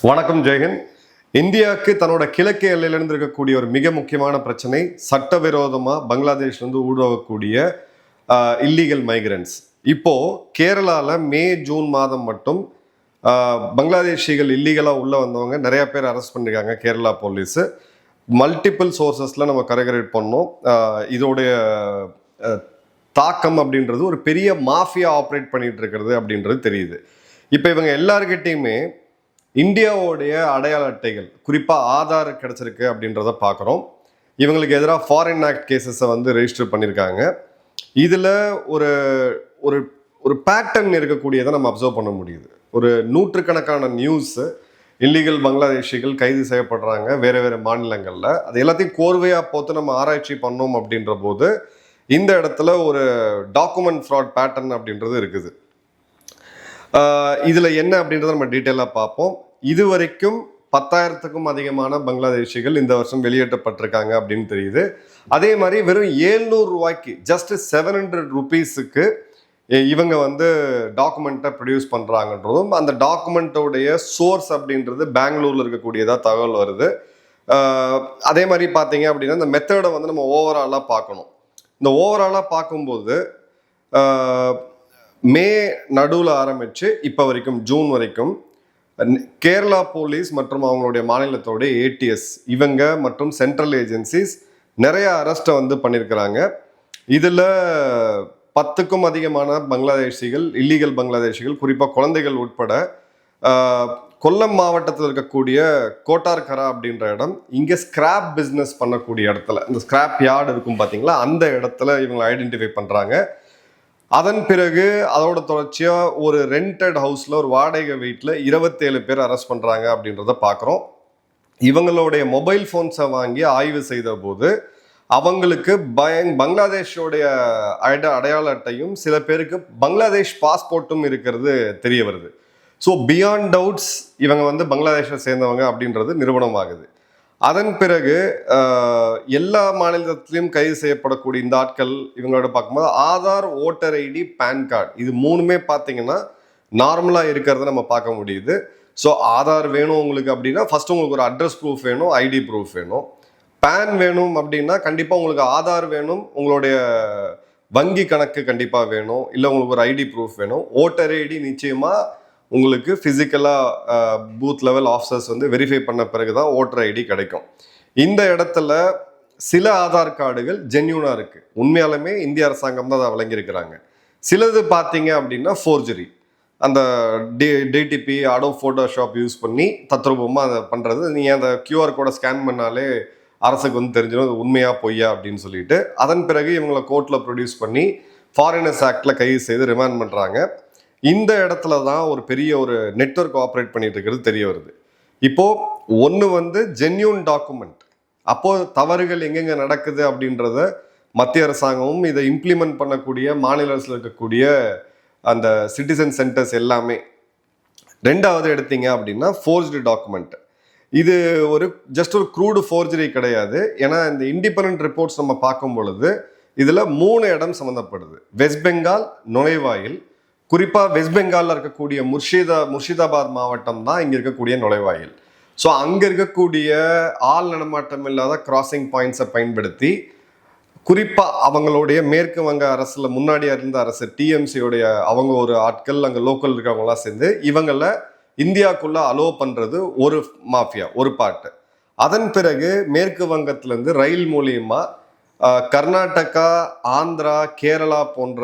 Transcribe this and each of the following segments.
வணக்கம் ஜெயஹிந்த். இந்தியாவுக்கு தன்னோட கிழக்கு எல்லையிலிருந்து இருக்கக்கூடிய ஒரு மிக முக்கியமான பிரச்சனை சட்டவிரோதமாக பங்களாதேஷ்லேருந்து ஊடுருவக்கூடிய இல்லீகல் மைக்ரன்ட்ஸ். இப்போ கேரளாவில் மே ஜூன் மாதம் மட்டும் பங்களாதேஷிகள் இல்லீகலாக உள்ளே வந்தவங்க நிறைய பேர் அரெஸ்ட் பண்ணியிருக்காங்க கேரளா போலீஸு. மல்டிபிள் சோர்சஸில் நம்ம கரெக்ட் பண்ணோம். இதோடைய தாக்கம் அப்படின்றது ஒரு பெரிய மாஃபியா ஆப்ரேட் பண்ணிட்டு இருக்கிறது அப்படின்றது தெரியுது. இப்போ இவங்க எல்லாருக்கிட்டையுமே இந்தியாவுடைய அடையாள அட்டைகள், குறிப்பாக ஆதார் கிடச்சிருக்கு அப்படின்றத பார்க்குறோம். இவங்களுக்கு எதிராக ஃபாரின் ஆக்ட் கேசஸை ரெஜிஸ்டர் பண்ணியிருக்காங்க. இதில் ஒரு ஒரு ஒரு பேட்டர்ன் இருக்கக்கூடியதை நம்ம அப்சர்வ் பண்ண முடியுது. ஒரு நூற்றுக்கணக்கான நியூஸு இல்லீகல் பங்களாதேஷிகள் கைது செய்யப்படுறாங்க வேறு வேறு மாநிலங்களில். அது எல்லாத்தையும் கோர்வையாக போட்டு நம்ம ஆராய்ச்சி பண்ணோம் அப்படின்ற போது இந்த இடத்துல ஒரு டாக்குமெண்ட் ஃப்ராட் பேட்டர்ன் அப்படின்றது இருக்குது. இதில் என்ன அப்படின்றத நம்ம டீட்டெயிலாக பார்ப்போம். இதுவரைக்கும் 10,000க்கும் அதிகமான பங்களாதேஷிகள் இந்த வருஷம் வெளியேற்றப்பட்டிருக்காங்க அப்படின்னு தெரியுது. அதே மாதிரி வெறும் 700 ரூபாய்க்கு, ஜஸ்ட் 700 ருபீஸுக்கு இவங்க டாக்குமெண்ட்டை ப்ரொடியூஸ் பண்ணுறாங்கன்றதும், அந்த டாக்குமெண்ட்டோடைய சோர்ஸ் அப்படின்றது பெங்களூரில் இருக்கக்கூடியதாக தகவல் வருது. அதே மாதிரி பார்த்தீங்க அப்படின்னா இந்த மெத்தடை நம்ம ஓவராலாக பார்க்கணும். இந்த ஓவராலாக பார்க்கும்போது மே நடுவில் ஆரம்பித்து இப்போ வரைக்கும் ஜூன் வரைக்கும் கேரளா போலீஸ் மற்றும் அவங்களுடைய மாநிலத்தோடைய ஏடிஎஸ் இவங்க மற்றும் சென்ட்ரல் ஏஜென்சிஸ் நிறைய அரெஸ்ட்டை பண்ணியிருக்கிறாங்க. இதில் 10க்கும் அதிகமான பங்களாதேஷிகள், இல்லீகல் பங்களாதேஷிகள், குறிப்பாக குழந்தைகள் உட்பட கொல்லம் மாவட்டத்தில் இருக்கக்கூடிய கோட்டார்கரா அப்படின்ற இடம், இங்கே ஸ்கிராப் பிஸ்னஸ் பண்ணக்கூடிய இடத்துல, இந்த ஸ்கிராப் யார்டு இருக்கும் பார்த்தீங்களா, அந்த இடத்துல இவங்க ஐடென்டிஃபை பண்ணுறாங்க. அதன் பிறகு அதோட தொடர்ச்சியாக ஒரு ரெண்டட் ஹவுஸில், ஒரு வாடகை வீட்டில் 27 பேர் அரெஸ்ட் பண்ணுறாங்க அப்படின்றத பார்க்குறோம். இவங்களுடைய மொபைல் ஃபோன்ஸை வாங்கி ஆய்வு செய்த போது அவங்களுக்கு பங்களாதேஷோடைய அடையாள அட்டையும் சில பேருக்கு பங்களாதேஷ் பாஸ்போர்ட்டும் இருக்கிறது தெரிய வருது. ஸோ பியாண்ட் டவுட்ஸ் இவங்க பங்களாதேஷை சேர்ந்தவங்க அப்படின்றது நிரூபணமாகுது. அதன் பிறகு எல்லா மாநிலத்திலையும் கைது செய்யப்படக்கூடிய இந்த ஆட்கள் இவங்களோட பார்க்கும்போது Aadhaar, voter ID, PAN card, இது மூணுமே பார்த்தீங்கன்னா நார்மலாக இருக்கிறத நம்ம பார்க்க முடியுது. ஸோ ஆதார் வேணும் உங்களுக்கு அப்படின்னா ஃபர்ஸ்ட் உங்களுக்கு ஒரு அட்ரஸ் ப்ரூஃப் வேணும், ஐடி ப்ரூஃப் வேணும். பேன் வேணும் அப்படின்னா கண்டிப்பாக உங்களுக்கு ஆதார் வேணும், உங்களுடைய வங்கி கணக்கு கண்டிப்பாக வேணும், இல்லை உங்களுக்கு ஒரு ஐடி ப்ரூஃப் வேணும். ஓட்டர் ஐடி நிச்சயமாக உங்களுக்கு ஃபிசிக்கலாக பூத் லெவல் ஆஃபீஸர்ஸ் வெரிஃபை பண்ண பிறகு தான் ஓட்டர் ஐடி கிடைக்கும். இந்த இடத்துல சில ஆதார் கார்டுகள் ஜென்யூனாக இருக்குது, உண்மையாலுமே இந்திய அரசாங்கம் தான் அதை வழங்கியிருக்கிறாங்க. சிலது பார்த்தீங்க அப்படின்னா ஃபோர்ஜரி, அந்த டிடிபி, அடோ ஃபோட்டோஷாப் யூஸ் பண்ணி தத்ரூபமாக அதை பண்ணுறது. நீங்கள் அந்த கியூஆர் கோடை ஸ்கேன் பண்ணாலே அரசுக்கு தெரிஞ்சிடும் அது உண்மையா பொய்யா அப்படின்னு சொல்லிட்டு. அதன் பிறகு இவங்களை கோர்ட்டில் ப்ரொடியூஸ் பண்ணி ஃபாரினர்ஸ் ஆக்டில் கைது செய்து ரிமாண்ட் பண்ணுறாங்க. இந்த இடத்துல தான் ஒரு பெரிய ஒரு நெட்வொர்க் ஆப்ரேட் பண்ணிட்டு இருக்கிறது தெரிய வருது. இப்போ ஒன்று ஜென்யூன் டாக்குமெண்ட், அப்போ தவறுகள் எங்கெங்க நடக்குது அப்படின்றத மத்திய அரசாங்கமும் இதை இம்ப்ளிமெண்ட் பண்ணக்கூடிய மாநில அரசில் இருக்கக்கூடிய அந்த சிட்டிசன் சென்டர்ஸ் எல்லாமே. ரெண்டாவது எடுத்தீங்க அப்படின்னா ஃபோர்ஜ்டு டாக்குமெண்ட். இது ஜஸ்ட் ஒரு க்ரூடு ஃபோர்ஜரி கிடையாது. ஏன்னா இந்த இண்டிபெண்டன்ட் ரிப்போர்ட்ஸ் நம்ம பார்க்கும் பொழுது இதில் 3 இடம் சம்மந்தப்படுது. வெஸ்ட் பெங்கால் நுழைவாயில், குறிப்பாக வெஸ்ட் பெங்காலில் இருக்கக்கூடிய முர்ஷிதாபாத் மாவட்டம் தான் இங்கே இருக்கக்கூடிய நுழைவாயில். ஸோ அங்கே இருக்கக்கூடிய ஆள் நடமாட்டம் இல்லாத கிராசிங் பாயிண்ட்ஸை பயன்படுத்தி, குறிப்பாக அவங்களுடைய மேற்கு வங்க அரசில் முன்னாடி இருந்த அரசு டிஎம்சியோடைய அவங்க ஒரு ஆட்கள், அங்கே லோக்கல் இருக்கிறவங்களாம் சேர்ந்து இவங்களை இந்தியாவுக்குள்ளே அலோவ் பண்ணுறது ஒரு மாஃபியா, ஒரு பார்ட்டு. அதன் பிறகு மேற்கு வங்கத்திலேருந்து ரயில் மூலியமாக கர்நாடகா, ஆந்திரா, கேரளா போன்ற,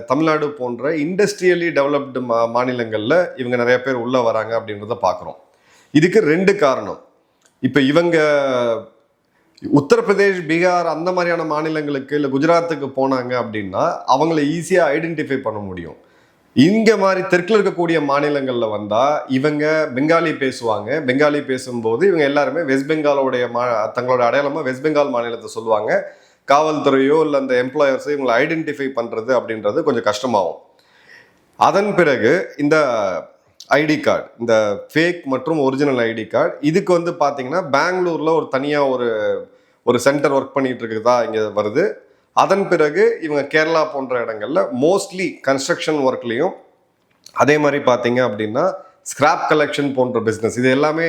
தமிழ்நாடு போன்ற இண்டஸ்ட்ரியலி டெவலப்டு மாநிலங்களில் இவங்க நிறைய பேர் உள்ளே வராங்க அப்படின்றத பார்க்குறோம். இதுக்கு 2 காரணம். இப்போ இவங்க உத்தரப்பிரதேஷ், பீகார் அந்த மாதிரியான மாநிலங்களுக்கு இல்லை குஜராத்துக்கு போனாங்க அப்படின்னா அவங்கள ஈஸியாக ஐடென்டிஃபை பண்ண முடியும். இங்கே மாதிரி தெற்கில் இருக்கக்கூடிய மாநிலங்களில் வந்தால் இவங்க பெங்காலி பேசுவாங்க. பெங்காலி பேசும்போது இவங்க எல்லாருமே வெஸ்ட் பெங்காலோடைய தங்களோட அடையாளமாக வெஸ்ட் பெங்கால் மாநிலத்தை சொல்லுவாங்க. காவல்துறையோ இல்லை அந்த எம்ப்ளாயர்ஸோ இவங்களை ஐடென்டிஃபை பண்ணுறது அப்படின்றது கொஞ்சம் கஷ்டமாகும். அதன் பிறகு இந்த ஐடி கார்டு, இந்த ஃபேக் மற்றும் ஒரிஜினல் ஐடி கார்டு, இதுக்கு பார்த்தீங்கன்னா பெங்களூரில் ஒரு தனியாக ஒரு சென்டர் ஒர்க் பண்ணிட்டு இருக்குதா இங்கே வருது. அதன் பிறகு இவங்க கேரளா போன்ற இடங்கள்ல மோஸ்ட்லி கன்ஸ்ட்ரக்ஷன் ஒர்க்லேயும், அதே மாதிரி பார்த்தீங்க அப்படின்னா ஸ்கிராப் கலெக்ஷன் போன்ற பிஸ்னஸ். இது எல்லாமே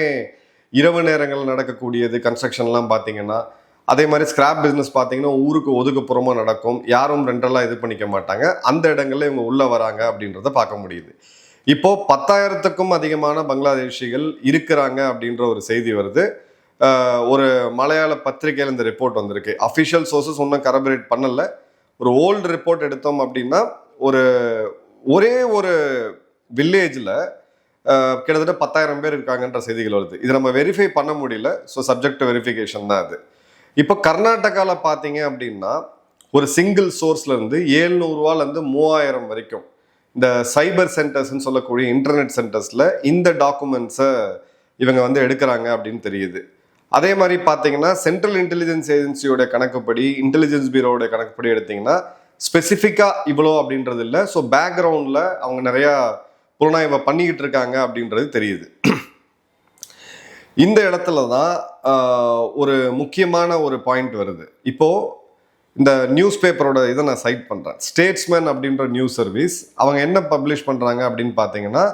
இரவு நேரங்கள் நடக்கக்கூடியது. கன்ஸ்ட்ரக்ஷன்லாம் பார்த்தீங்கன்னா அதே மாதிரி ஸ்கிராப் பிஸ்னஸ் பார்த்தீங்கன்னா ஊருக்கு ஒதுக்குப்புறமா நடக்கும். யாரும் ரெண்டெல்லாம் இது பண்ணிக்க மாட்டாங்க. அந்த இடங்கள்ல இவங்க உள்ள வராங்க அப்படின்றத பார்க்க முடியுது. இப்போ 10,000க்கும் அதிகமான பங்களாதேஷிகள் இருக்கிறாங்க அப்படின்ற ஒரு செய்தி வருது. ஒரு மலையாள பத்திரிகையில் இந்த ரிப்போர்ட் வந்திருக்கு. அஃபிஷியல் சோர்சஸ் ஒன்றும் கரபரேட் பண்ணல. ஒரு ஓல்டு ரிப்போர்ட் எடுத்தோம் அப்படின்னா ஒரே ஒரு வில்லேஜில் கிட்டத்தட்ட 10,000 பேர் இருக்காங்கன்ற செய்திகள் வருது. இது நம்ம வெரிஃபை பண்ண முடியல. ஸோ சப்ஜெக்ட் வெரிஃபிகேஷன் தான் அது. இப்போ கர்நாடகாவில் பார்த்தீங்க அப்படின்னா ஒரு சிங்கிள் சோர்ஸ்லேருந்து 700 3,000 வரைக்கும் இந்த சைபர் சென்டர்ஸ்ன்னு சொல்லக்கூடிய இன்டர்நெட் சென்டர்ஸில் இந்த டாக்குமெண்ட்ஸை இவங்க எடுக்கிறாங்க அப்படின்னு தெரியுது. அதே மாதிரி பார்த்தீங்கன்னா சென்ட்ரல் இன்டெலிஜென்ஸ் ஏஜென்சியோட கணக்குப்படி, இன்டெலிஜென்ஸ் பியூரோட கணக்குப்படி எடுத்தீங்கன்னா ஸ்பெசிஃபிக்காக இவ்வளோ அப்படின்றது இல்லை. ஸோ பேக்ரவுண்டில் அவங்க நிறையா புலனாய்வை பண்ணிக்கிட்டு இருக்காங்க அப்படின்றது தெரியுது. இந்த இடத்துல தான் ஒரு முக்கியமான ஒரு பாயிண்ட் வருது. இப்போது இந்த நியூஸ் பேப்பரோட இதை நான் சைட் பண்ணுறேன். ஸ்டேட்ஸ்மேன் அப்படின்ற நியூஸ் சர்வீஸ் அவங்க என்ன பப்ளிஷ் பண்ணுறாங்க அப்படின்னு பார்த்தீங்கன்னா,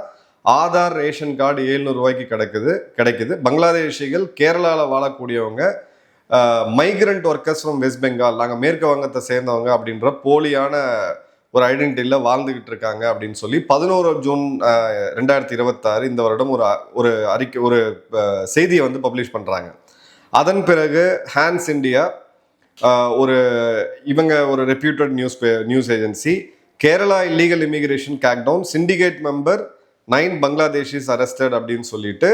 ஆதார் ரேஷன் கார்டு 700 ரூபாய்க்கு கிடைக்குது. பங்களாதேஷிகள் கேரளாவில் வாழக்கூடியவங்க migrant workers from West Bengal, நாங்கள் மேற்கு வங்கத்தை சேர்ந்தவங்க அப்படின்ற போலியான ஒரு ஐடென்டிட்டியில் வாழ்ந்துகிட்டு இருக்காங்க அப்படின்னு சொல்லி 11 ஜூன் 2026 இந்த வருடம் ஒரு அறிக்கை, ஒரு செய்தியை பப்ளிஷ் பண்ணுறாங்க. அதன் பிறகு ஹேண்ட்ஸ் இந்தியா ஒரு reputed news agency, Kerala illegal immigration crackdown, syndicate member 9 Bangladeshis arrested அப்படின்னு சொல்லிட்டு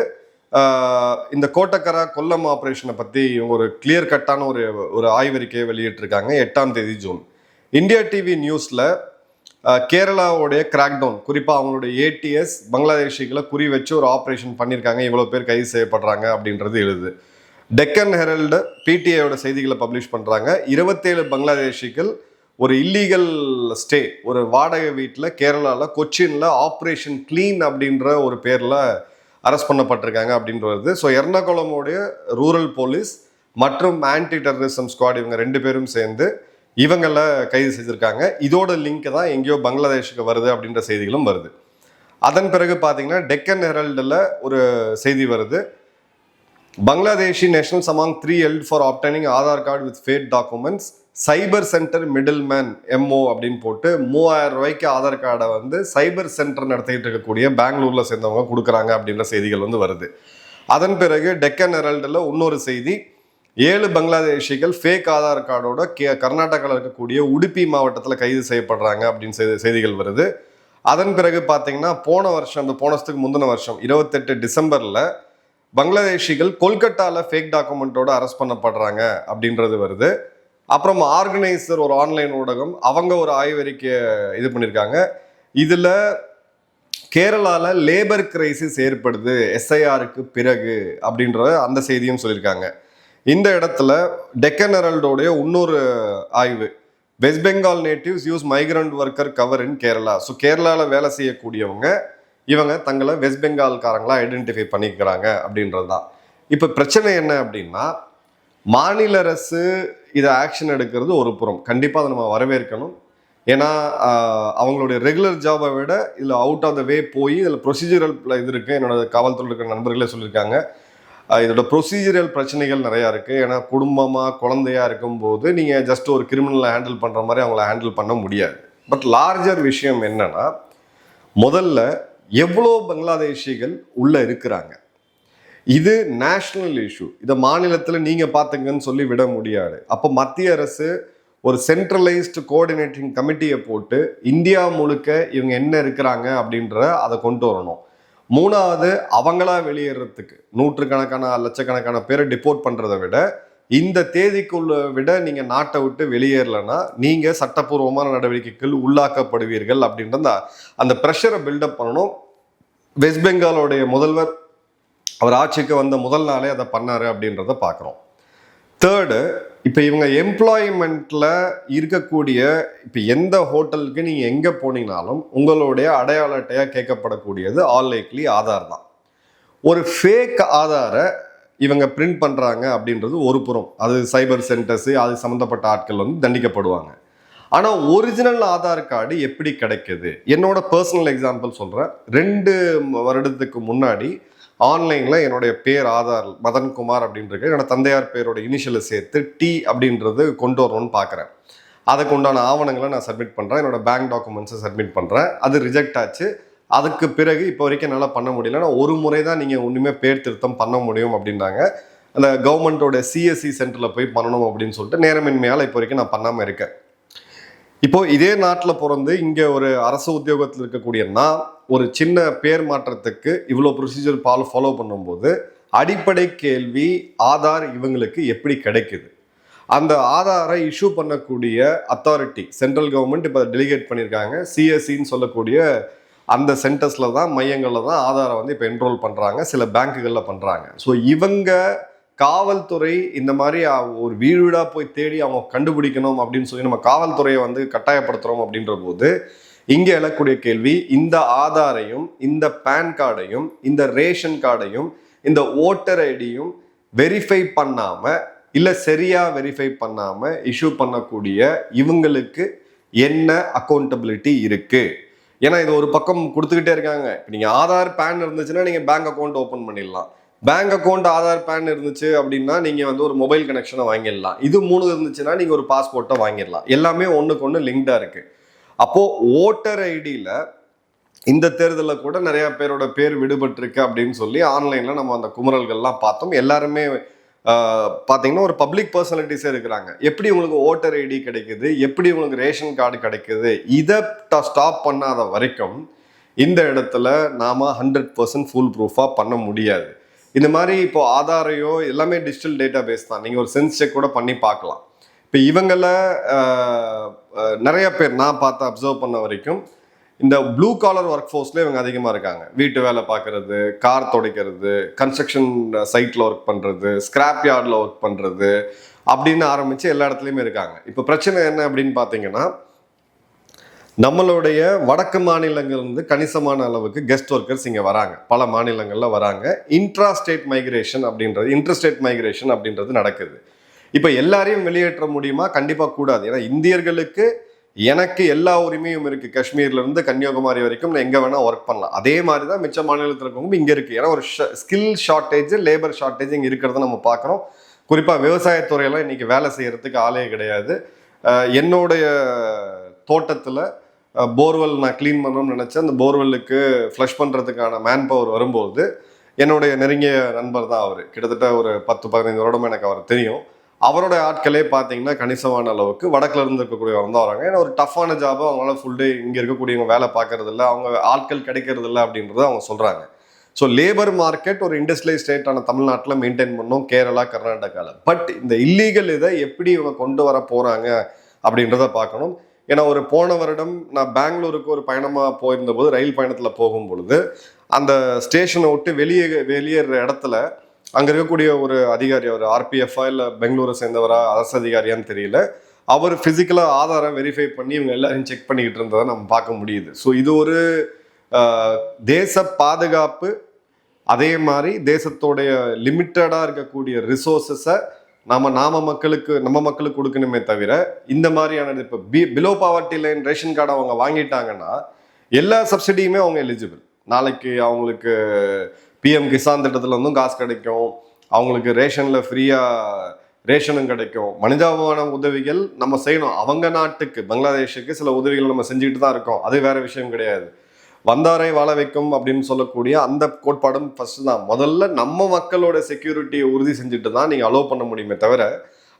இந்த கோட்டக்கரா கொல்லம் ஆப்ரேஷனை பற்றி இவங்க ஒரு கிளியர் கட்டான ஒரு ஆய்வறிக்கையை வெளியிட்டிருக்காங்க 8 ஜூன். இந்தியா டிவி நியூஸில் கேரளாவுடைய கிராக்டவுன், குறிப்பாக அவங்களுடைய ஏடிஎஸ் பங்களாதேஷிகளை குறி வச்சு ஒரு ஆப்ரேஷன் பண்ணியிருக்காங்க, இவ்வளோ பேர் கைது செய்யப்படுறாங்க அப்படின்றது எழுது. டெக்கன் ஹெரல்டு பிடிஐயோட செய்திகளை பப்ளிஷ் பண்ணுறாங்க. 27 பங்களாதேஷிகள் ஒரு இல்லீகல் ஸ்டே, ஒரு வாடகை வீட்டில் கேரளாவில் கொச்சினில் ஆப்ரேஷன் கிளீன் அப்படின்ற ஒரு பேரில் அரெஸ்ட் பண்ணப்பட்டிருக்காங்க அப்படின்றது. ஸோ எர்ணாகுளமுடைய ரூரல் போலீஸ் மற்றும் ஆன்டி டெரரிசம் ஸ்குவாட் இவங்க 2 பேரும் சேர்ந்து இவங்களை கைது செஞ்சுருக்காங்க. இதோட லிங்க் தான் எங்கேயோ பங்களாதேஷுக்கு வருது அப்படின்ற செய்திகளும் வருது. அதன் பிறகு பார்த்தீங்கன்னா டெக்கன் ஹெரல்டில் ஒரு செய்தி வருது. Bangladeshi nationals among 3 held for obtaining Aadhaar card with fake documents, cyber centre middle man MO அப்படின்னு போட்டு 3,000 ரூபாய்க்கு ஆதார் கார்டை சைபர் சென்டர் நடத்திட்டு இருக்கக்கூடிய பெங்களூரில் சேர்ந்தவங்க கொடுக்குறாங்க அப்படின்ற செய்திகள் வருது. அதன் பிறகு டெக்கன் ஹெரல்டில் இன்னொரு செய்தி, 7 பங்களாதேஷிகள் ஃபேக் ஆதார் கார்டோட கர்நாடகாவில் இருக்கக்கூடிய உடுப்பி மாவட்டத்தில் கைது செய்யப்படுறாங்க அப்படின்னு செய்திகள் வருது. அதன் பிறகு பார்த்தீங்கன்னா போன வருஷத்துக்கு முந்தின வருஷம் 28 டிசம்பரில் பங்களாதேஷிகள் கொல்கட்டாவில் ஃபேக் டாக்குமெண்ட்டோட அரெஸ்ட் பண்ணப்படுறாங்க அப்படின்றது வருது. அப்புறம் ஆர்கனைசர் ஒரு ஆன்லைன் ஊடகம் அவங்க ஒரு ஆய்வறிக்கையை இது பண்ணியிருக்காங்க. இதில் கேரளாவில் லேபர் கிரைசிஸ் ஏற்படுது எஸ்ஐஆருக்கு பிறகு அப்படின்ற அந்த செய்தியும் சொல்லியிருக்காங்க. இந்த இடத்துல டெக்கன் ஹெரல்டோடைய இன்னொரு ஆய்வு, west Bengal natives use migrant worker cover இன் கேரளா. ஸோ கேரளாவில் வேலை செய்யக்கூடியவங்க இவங்க தங்களை வெஸ்ட் பெங்கால்காரங்களா ஐடென்டிஃபை பண்ணிக்கிறாங்க அப்படின்றது தான். இப்போ பிரச்சனை என்ன அப்படின்னா, மாநில அரசு இதை ஆக்ஷன் எடுக்கிறது ஒரு புறம், கண்டிப்பாக அதை நம்ம வரவேற்கணும். ஏன்னா அவங்களுடைய ரெகுலர் ஜாபை விட இதில் அவுட் ஆஃப் த வே போய் இதில் ப்ரொசீஜரல் இது இருக்குது. என்னோட காவல்துறை இருக்கிற நண்பர்களே சொல்லியிருக்காங்க, இதோட ப்ரொசீஜரல் பிரச்சனைகள் நிறையா இருக்குது. ஏன்னா குடும்பமாக குழந்தையாக இருக்கும்போது நீங்கள் ஜஸ்ட் ஒரு கிரிமினலை ஹேண்டில் பண்ணுற மாதிரி அவங்கள ஹேண்டில் பண்ண முடியாது. பட் லார்ஜர் விஷயம் என்னன்னா, முதல்ல எவ்வளோ பங்களாதேஷிகள் உள்ளே இருக்கிறாங்க, இது நேஷ்னல் இஷ்யூ. இதை மாநிலத்தில் நீங்கள் பார்த்துங்கன்னு சொல்லி விட முடியாது. அப்போ மத்திய அரசு ஒரு சென்ட்ரலைஸ்டு கோஆர்டினேட்டிங் கமிட்டியை போட்டு இந்தியா முழுக்க இவங்க என்ன இருக்கிறாங்க அப்படின்ற அதை கொண்டு வரணும். 3வது, அவங்களா வெளியேறதுக்கு நூற்றுக்கணக்கான லட்சக்கணக்கான பேரை டிபோர்ட் பண்ணுறதை விட இந்த தேதிக்குள்ள விட நீங்கள் நாட்டை விட்டு வெளியேறலைன்னா நீங்கள் சட்டப்பூர்வமான நடவடிக்கைகள் உள்ளாக்கப்படுவீர்கள் அப்படின்ற அந்த ப்ரெஷரை பில்டப் பண்ணணும். வெஸ்ட் பெங்காலோடைய முதல்வர் அவர் ஆட்சிக்கு வந்த முதல் நாளே அதை பண்ணாரு அப்படின்றத பார்க்குறோம். தேர்டு, இப்போ இவங்க எம்ப்ளாய்மெண்ட்டில் இருக்கக்கூடிய இப்போ எந்த ஹோட்டலுக்கு நீங்கள் எங்கே போனீங்கனாலும் உங்களுடைய அடையாள அட்டையாக கேட்கப்படக்கூடியது ஆல் லைக்லி ஆதார் தான். ஒரு ஃபேக் ஆதாரை இவங்க பிரிண்ட் பண்ணுறாங்க அப்படின்றது ஒரு புறம், அது சைபர் சென்டர்ஸு அது சம்மந்தப்பட்ட ஆட்கள் தண்டிக்கப்படுவாங்க. ஆனால் ஒரிஜினல் ஆதார் கார்டு எப்படி கிடைக்குது? என்னோட பர்சனல் எக்ஸாம்பிள் சொல்கிறேன். 2 வருடத்துக்கு முன்னாடி ஆன்லைனில் என்னுடைய பேர் ஆதார் மதன்குமார் அப்படின்றது என்னோட தந்தையார் பேரோட இனிஷியலை சேர்த்து டி அப்படின்றது கொண்டு வரணும்னு பார்க்குறேன். அதுக்கு உண்டான ஆவணங்களை நான் சப்மிட் பண்ணுறேன், என்னோட பேங்க் டாக்குமெண்ட்ஸை சப்மிட் பண்ணுறேன். அது ரிஜெக்ட் ஆச்சு. அதுக்கு பிறகு இப்போ வரைக்கும் என்னால் பண்ண முடியல. நான் ஒரு முறை தான் நீங்கள் ஒன்றுமே பேர் திருத்தம் பண்ண முடியும் அப்படின்றாங்க. அந்த கவர்மெண்ட்டோட சிஎஸ்சி சென்டரில் போய் பண்ணணும் அப்படின்னு சொல்லிட்டு நேரமின்மையால் இப்போ வரைக்கும் நான் பண்ணாமல் இருக்கேன். இப்போ இதே நாட்டில் பிறந்து இங்கே ஒரு அரசு உத்தியோகத்தில் இருக்கக்கூடிய நான் ஒரு சின்ன பேர் மாற்றத்துக்கு இவ்வளோ ப்ரொசீஜர் ஃபாலோ பண்ணும்போது அடிப்படை கேள்வி, ஆதார் இவங்களுக்கு எப்படி கிடைக்குது? அந்த ஆதாரை இஷ்யூ பண்ணக்கூடிய அத்தாரிட்டி சென்ட்ரல் கவர்மெண்ட் இப்போ டெலிகேட் பண்ணியிருக்காங்க. சிஎஸ்சின்னு சொல்லக்கூடிய அந்த சென்டர்ஸில் தான், மையங்களில் தான் ஆதாரை வந்து இப்போ என்ரோல் பண்ணுறாங்க, சில பேங்க்குகளில் பண்ணுறாங்க. ஸோ இவங்க காவல்துறை இந்த மாதிரி ஒரு வீடு வீடாக போய் தேடி அவங்க கண்டுபிடிக்கணும் அப்படின்னு சொல்லி நம்ம காவல்துறையை வந்து கட்டாயப்படுத்துகிறோம் அப்படின்ற போது இங்கே எழக்கூடிய கேள்வி, இந்த ஆதாரையும் இந்த பேன் கார்டையும் இந்த ரேஷன் கார்டையும் இந்த ஓட்டர் ஐடியும் வெரிஃபை பண்ணாமல் இல்லை சரியாக வெரிஃபை பண்ணாமல் இஷ்யூ பண்ணக்கூடிய இவங்களுக்கு என்ன அக்கௌண்டபிலிட்டி இருக்குது? ஏன்னா இது ஒரு பக்கம் கொடுத்துக்கிட்டே இருக்காங்க. நீங்கள் ஆதார் பேன் இருந்துச்சுன்னா நீங்கள் பேங்க் அக்கௌண்ட் ஓப்பன் பண்ணிடலாம். பேங்க் அக்கௌண்ட் ஆதார் பேன் இருந்துச்சு அப்படின்னா நீங்கள் வந்து ஒரு மொபைல் கனெக்ஷனை வாங்கிடலாம். இது 3 இருந்துச்சுன்னா நீங்கள் ஒரு பாஸ்போர்ட்டை வாங்கிடலாம். எல்லாமே ஒன்றுக்கு ஒன்று லிங்க்டாக இருக்குது. அப்போது ஓட்டர் ஐடியில் இந்த தேர்தலில் கூட நிறையா பேரோட பேர் விடுபட்டிருக்கு அப்படின்னு சொல்லி ஆன்லைனில் நம்ம அந்த குமுறல்கள்லாம் பார்த்தோம். எல்லாருமே பார்த்தீங்கன்னா ஒரு பப்ளிக் பர்சனாலிட்டிஸே இருக்கிறாங்க. எப்படி உங்களுக்கு ஓட்டர் ஐடி கிடைக்குது, எப்படி உங்களுக்கு ரேஷன் கார்டு கிடைக்குது, இதை ஸ்டாப் பண்ணாத வரைக்கும் இந்த இடத்துல நாம் 100% ஃபுல் ப்ரூஃபாக பண்ண முடியாது. இந்த மாதிரி இப்போ ஆதாரையோ எல்லாமே டிஜிட்டல் டேட்டா பேஸ் தான். நீங்கள் ஒரு சென்ஸ் செக் கூட பண்ணி பார்க்கலாம். இப்போ இவங்களை நிறைய பேர் நான் பார்த்து அப்சர்வ் பண்ண வரைக்கும் இந்த ப்ளூ காலர் ஒர்க் ஃபோர்ஸில் இவங்க அதிகமாக இருக்காங்க. வீட்டு வேலை பார்க்குறது, கார் துடைக்கிறது, கன்ஸ்ட்ரக்ஷன் சைட்டில் ஒர்க் பண்ணுறது, ஸ்கிராப் யார்டில் ஒர்க் பண்ணுறது அப்படின்னு ஆரம்பித்து எல்லா இடத்துலையுமே இருக்காங்க. இப்போ பிரச்சனை என்ன அப்படின்னு பார்த்தீங்கன்னா, நம்மளுடைய வடக்கு மாநிலங்கள்லேருந்து கணிசமான அளவுக்கு கெஸ்ட் ஒர்க்கர்ஸ் இங்கே வராங்க, பல மாநிலங்களில் வராங்க. இன்ட்ராஸ்டேட் மைக்ரேஷன் அப்படின்றது நடக்குது. இப்போ எல்லாரையும் வெளியேற்ற முடியுமா? கண்டிப்பாக கூடாது. ஏன்னா இந்தியர்களுக்கு எனக்கு எல்லா உரிமையும் இருக்குது. காஷ்மீர்லேருந்து கன்னியாகுமரி வரைக்கும் நான் எங்கே வேணால் ஒர்க் பண்ணலாம். அதே மாதிரி தான் மிச்ச மாநிலத்தில் இருக்கவங்க இங்கே இருக்குது. ஏன்னா ஒரு ஸ்கில் ஷார்ட்டேஜ், லேபர் ஷார்ட்டேஜ் இங்கே இருக்கிறத நம்ம பார்க்குறோம். குறிப்பாக விவசாயத்துறையெல்லாம் இன்றைக்கி வேலை செய்கிறதுக்கு ஆளே கிடையாது. என்னுடைய தோட்டத்தில் போர்வெல் நான் க்ளீன் பண்ணணும்னு நினச்சேன். அந்த போர்வெல்லுக்கு ஃப்ளஷ் பண்ணுறதுக்கான மேன் பவர் வரும்போது என்னுடைய நெருங்கிய நண்பர் தான் அவர். கிட்டத்தட்ட ஒரு 10-15 வருடமாக எனக்கு அவர் தெரியும். அவரோட ஆட்களே பார்த்தீங்கன்னா கணிசமான அளவுக்கு வடக்கில் இருந்து இருக்கக்கூடியவங்க தான் வராங்க. ஏன்னா ஒரு டஃப்பான ஜாபை அவங்களால ஃபுல் டே இங்கே இருக்கக்கூடியவங்க வேலை பார்க்கறது இல்லை, அவங்க ஆட்கள் கிடைக்கிறது இல்லை அப்படின்றத அவங்க சொல்கிறாங்க. ஸோ லேபர் மார்க்கெட் ஒரு இண்டஸ்ட்ரியல் ஸ்டேட்டான தமிழ்நாட்டில் மெயின்டைன் பண்ணோம், கேரளா, கர்நாடகாவில். பட் இந்த இல்லீகல் இதை எப்படி இவங்க கொண்டு வர போகிறாங்க அப்படின்றத பார்க்கணும். ஏன்னா ஒரு போன வருடம் நான் பெங்களூருக்கு ஒரு பயணமாக போயிருந்த போது, ரயில் பயணத்தில் போகும் பொழுது அந்த ஸ்டேஷனை விட்டு வெளியேற இடத்துல அங்கே இருக்கக்கூடிய ஒரு அதிகாரி, அவர் ஆர்பிஎஃப்ஆ இல்லை பெங்களூரை சேர்ந்தவரா, அரசு அதிகாரியான்னு தெரியல, அவர் ஃபிசிக்கலாக ஆதாரம் வெரிஃபை பண்ணி இவங்க எல்லாரையும் செக் பண்ணிக்கிட்டு இருந்ததை நம்ம பார்க்க முடியுது. ஸோ இது ஒரு தேச பாதுகாப்பு, அதே மாதிரி தேசத்தோடைய லிமிட்டடாக இருக்கக்கூடிய ரிசோர்ஸஸை நம்ம மக்களுக்கு கொடுக்கணுமே தவிர, இந்த மாதிரியான இப்போ பிலோ பாவர்ட்டி லைன் ரேஷன் கார்டை அவங்க வாங்கிட்டாங்கன்னா எல்லா சப்சிடியுமே அவங்க எலிஜிபிள். நாளைக்கு அவங்களுக்கு பிஎம் கிசான் திட்டத்தில் இருந்தும் காசு கிடைக்கும், அவங்களுக்கு ரேஷனில் ஃப்ரீயாக ரேஷனும் கிடைக்கும். மனிதாபிமான உதவிகள் நம்ம செய்யணும். அவங்க நாட்டுக்கு, பங்களாதேஷுக்கு சில உதவிகள் நம்ம செஞ்சுக்கிட்டு தான் இருக்கோம், அது வேற விஷயம் கிடையாது. வந்தாரை வாழ வைக்கும் அப்படின்னு சொல்லக்கூடிய அந்த கோட்பாடும் ஃபர்ஸ்ட் தான். முதல்ல நம்ம மக்களோட செக்யூரிட்டியை உறுதி செஞ்சுட்டு தான் நீங்கள் அலோவ் பண்ண முடியுமே தவிர,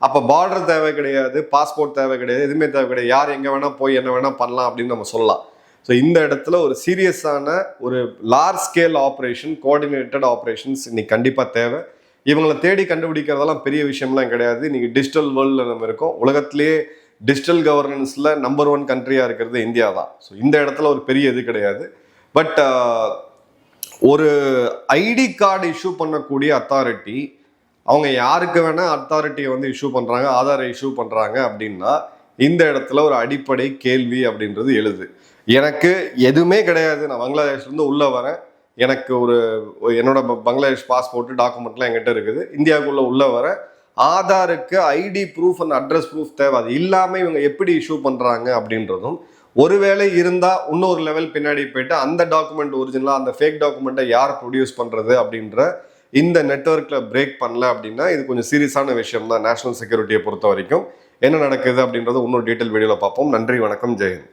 அப்போ பார்டர் தேவை கிடையாது, பாஸ்போர்ட் தேவை கிடையாது, எதுவுமே தேவை கிடையாது. யார் எங்கே வேணால் போய் என்ன வேணால் பண்ணலாம் அப்படின்னு நம்ம சொல்லலாம். ஸோ இந்த இடத்துல ஒரு சீரியஸான ஒரு large scale operation, coordinated operations இன்னைக்கு கண்டிப்பாக தேவை. இவங்களை தேடி கண்டுபிடிக்கிறதெல்லாம் பெரிய விஷயம்லாம் கிடையாது. இன்னைக்கு டிஜிட்டல் வேர்ல்டில் நம்ம இருக்கோம். உலகத்திலேயே டிஜிட்டல் கவர்னன்ஸில் நம்பர் 1 கண்ட்ரியாக இருக்கிறது இந்தியா தான். ஸோ இந்த இடத்துல ஒரு பெரிய இது கிடையாது. பட் ஒரு ஐடி கார்டு இஷ்யூ பண்ணக்கூடிய அத்தாரிட்டி, அவங்க யாருக்கு வேணால் அத்தாரிட்டியை வந்து இஷ்யூ பண்ணுறாங்க, ஆதாரை இஷ்யூ பண்ணுறாங்க அப்படின்னா இந்த இடத்துல ஒரு அடிப்படை கேள்வி அப்படின்றது எழுது. எனக்கு எதுவுமே கிடையாது, நான் பங்களாதேஷ்லேருந்து உள்ளே வரேன், எனக்கு என்னோட பங்களாதேஷ் பாஸ்போர்ட்டு டாக்குமெண்ட்லாம் என்கிட்ட இருக்குது, இந்தியாவுக்குள்ளே உள்ளே வரேன், ஆதாருக்கு ID proof and address proof தேவை. அது இல்லாமல் இவங்க எப்படி இஷ்யூ பண்ணுறாங்க அப்படின்றதும், ஒருவேளை இருந்தால் இன்னொரு லெவல் பின்னாடி போயிட்டு அந்த டாக்குமெண்ட் ஒரிஜினலாக அந்த ஃபேக் டாக்குமெண்ட்டை யார் ப்ரொடியூஸ் பண்ணுறது அப்படின்ற இந்த நெட்வொர்க்கில் பிரேக் பண்ணல அப்படின்னா இது கொஞ்சம் சீரியஸான விஷயம் தான் நேஷனல் செக்யூரிட்டியை பொறுத்த வரைக்கும். என்ன நடக்குது அப்படின்றத இன்னொரு டீட்டெயில் வீடியோவில் பார்ப்போம். நன்றி, வணக்கம், ஜெயன்.